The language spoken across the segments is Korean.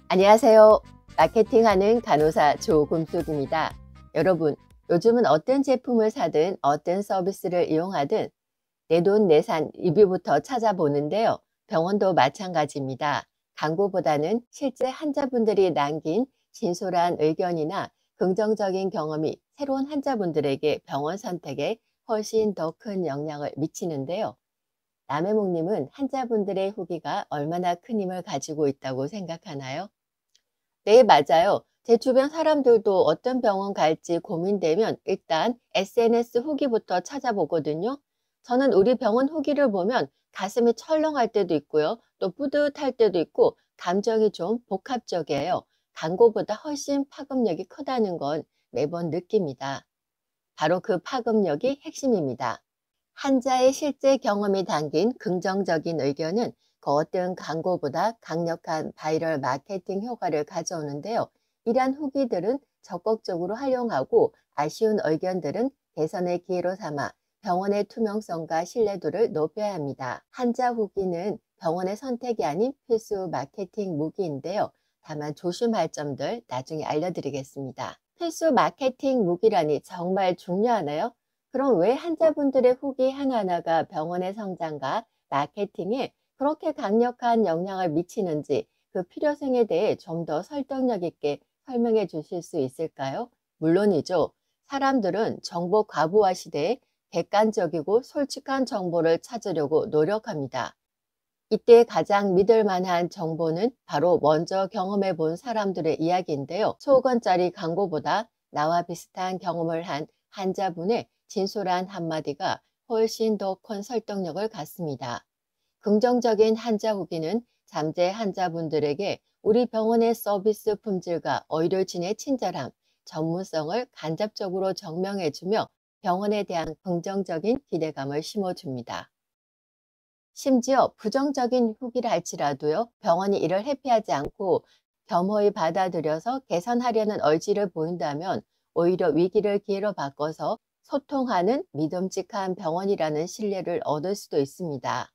안녕하세요. 마케팅하는 간호사 조금숙입니다. 여러분, 요즘은 어떤 제품을 사든 어떤 서비스를 이용하든 내돈내산 리뷰부터 찾아보는데요. 병원도 마찬가지입니다. 광고보다는 실제 환자분들이 남긴 진솔한 의견이나 긍정적인 경험이 새로운 환자분들에게 병원 선택에 훨씬 더 큰 영향을 미치는데요. 남해목님은 환자분들의 후기가 얼마나 큰 힘을 가지고 있다고 생각하나요? 네, 맞아요. 제 주변 사람들도 어떤 병원 갈지 고민되면 일단 SNS 후기부터 찾아보거든요. 저는 우리 병원 후기를 보면 가슴이 철렁할 때도 있고요. 또 뿌듯할 때도 있고 감정이 좀 복합적이에요. 광고보다 훨씬 파급력이 크다는 건 매번 느낍니다. 바로 그 파급력이 핵심입니다. 환자의 실제 경험이 담긴 긍정적인 의견은 그 어떤 광고보다 강력한 바이럴 마케팅 효과를 가져오는데요. 이러한 후기들은 적극적으로 활용하고 아쉬운 의견들은 개선의 기회로 삼아 병원의 투명성과 신뢰도를 높여야 합니다. 환자 후기는 병원의 선택이 아닌 필수 마케팅 무기인데요. 다만 조심할 점들 나중에 알려드리겠습니다. 필수 마케팅 무기라니 정말 중요하나요? 그럼 왜 환자분들의 후기 하나하나가 병원의 성장과 마케팅에 그렇게 강력한 영향을 미치는지 그 필요성에 대해 좀 더 설득력 있게 설명해 주실 수 있을까요? 물론이죠. 사람들은 정보 과부하 시대에 객관적이고 솔직한 정보를 찾으려고 노력합니다. 이때 가장 믿을 만한 정보는 바로 먼저 경험해 본 사람들의 이야기인데요. 수억원짜리 광고보다 나와 비슷한 경험을 한 환자분의 진솔한 한마디가 훨씬 더 큰 설득력을 갖습니다. 긍정적인 환자 후기는 잠재 환자분들에게 우리 병원의 서비스 품질과 의료진의 친절함, 전문성을 간접적으로 증명해주며 병원에 대한 긍정적인 기대감을 심어줍니다. 심지어 부정적인 후기를 할지라도요, 병원이 이를 회피하지 않고 겸허히 받아들여서 개선하려는 의지를 보인다면 오히려 위기를 기회로 바꿔서 소통하는 믿음직한 병원이라는 신뢰를 얻을 수도 있습니다.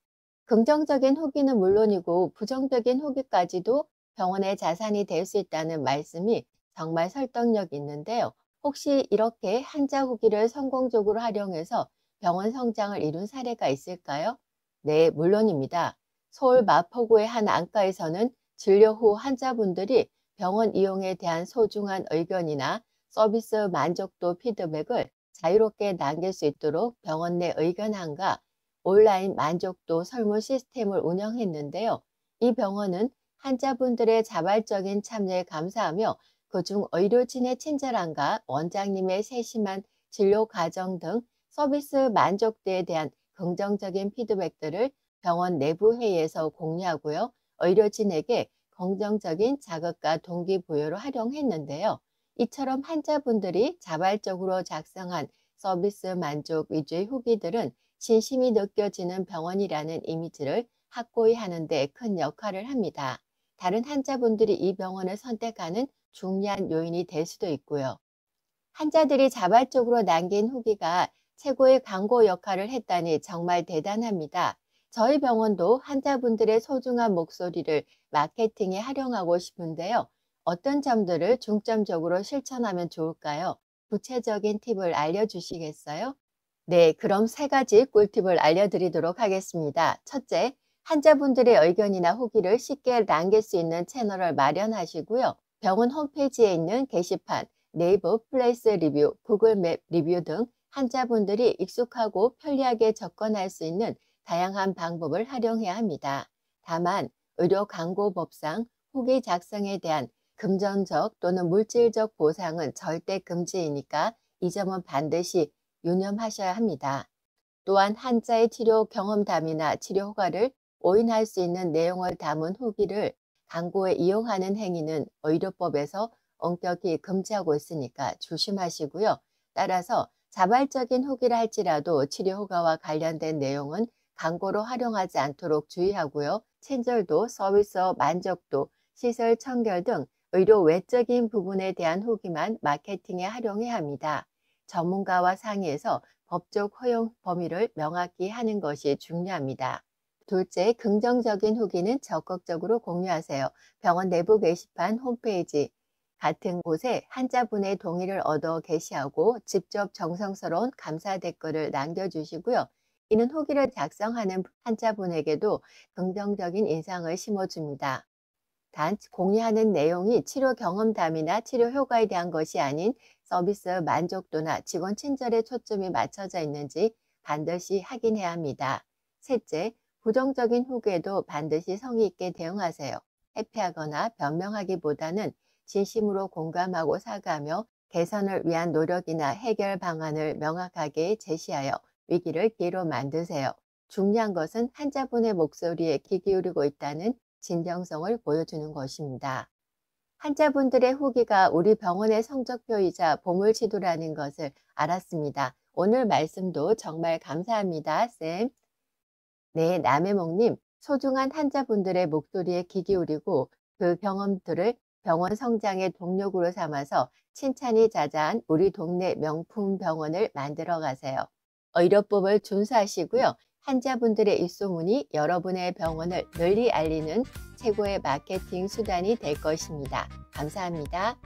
긍정적인 후기는 물론이고 부정적인 후기까지도 병원의 자산이 될 수 있다는 말씀이 정말 설득력 있는데요. 혹시 이렇게 환자 후기를 성공적으로 활용해서 병원 성장을 이룬 사례가 있을까요? 네, 물론입니다. 서울 마포구의 한 안과에서는 진료 후 환자분들이 병원 이용에 대한 소중한 의견이나 서비스 만족도 피드백을 자유롭게 남길 수 있도록 병원 내 의견함과 온라인 만족도 설문 시스템을 운영했는데요. 이 병원은 환자분들의 자발적인 참여에 감사하며 그중 의료진의 친절함과 원장님의 세심한 진료 과정 등 서비스 만족도에 대한 긍정적인 피드백들을 병원 내부 회의에서 공유하고요. 의료진에게 긍정적인 자극과 동기부여로 활용했는데요. 이처럼 환자분들이 자발적으로 작성한 서비스 만족 위주의 후기들은 진심이 느껴지는 병원이라는 이미지를 확고히 하는 데 큰 역할을 합니다. 다른 환자분들이 이 병원을 선택하는 중요한 요인이 될 수도 있고요. 환자들이 자발적으로 남긴 후기가 최고의 광고 역할을 했다니 정말 대단합니다. 저희 병원도 환자분들의 소중한 목소리를 마케팅에 활용하고 싶은데요. 어떤 점들을 중점적으로 실천하면 좋을까요? 구체적인 팁을 알려주시겠어요? 네, 그럼 세 가지 꿀팁을 알려드리도록 하겠습니다. 첫째, 환자분들의 의견이나 후기를 쉽게 남길 수 있는 채널을 마련하시고요. 병원 홈페이지에 있는 게시판, 네이버 플레이스 리뷰, 구글 맵 리뷰 등 환자분들이 익숙하고 편리하게 접근할 수 있는 다양한 방법을 활용해야 합니다. 다만 의료 광고법상 후기 작성에 대한 금전적 또는 물질적 보상은 절대 금지이니까 이 점은 반드시 유념하셔야 합니다. 또한 환자의 치료 경험담이나 치료 효과를 오인할 수 있는 내용을 담은 후기를 광고에 이용하는 행위는 의료법에서 엄격히 금지하고 있으니까 조심하시고요. 따라서 자발적인 후기를 할지라도 치료 효과와 관련된 내용은 광고로 활용하지 않도록 주의하고요. 친절도, 서비스 만족도, 시설 청결 등 의료 외적인 부분에 대한 후기만 마케팅에 활용해야 합니다. 전문가와 상의해서 법적 허용 범위를 명확히 하는 것이 중요합니다. 둘째, 긍정적인 후기는 적극적으로 공유하세요. 병원 내부 게시판, 홈페이지 같은 곳에 환자분의 동의를 얻어 게시하고 직접 정성스러운 감사 댓글을 남겨주시고요. 이는 후기를 작성하는 환자분에게도 긍정적인 인상을 심어줍니다. 단, 공유하는 내용이 치료 경험담이나 치료 효과에 대한 것이 아닌 서비스 만족도나 직원 친절에 초점이 맞춰져 있는지 반드시 확인해야 합니다. 셋째, 부정적인 후기에도 반드시 성의 있게 대응하세요. 회피하거나 변명하기보다는 진심으로 공감하고 사과하며 개선을 위한 노력이나 해결 방안을 명확하게 제시하여 위기를 기회로 만드세요. 중요한 것은 환자분의 목소리에 귀 기울이고 있다는 진정성을 보여주는 것입니다. 환자분들의 후기가 우리 병원의 성적표이자 보물지도라는 것을 알았습니다. 오늘 말씀도 정말 감사합니다, 쌤. 네, 남해목님, 소중한 환자분들의 목소리에 귀 기울이고 그 경험들을 병원 성장의 동력으로 삼아서 칭찬이 자자한 우리 동네 명품 병원을 만들어 가세요. 의료법을 준수하시고요. 환자분들의 입소문이 여러분의 병원을 널리 알리는 최고의 마케팅 수단이 될 것입니다. 감사합니다.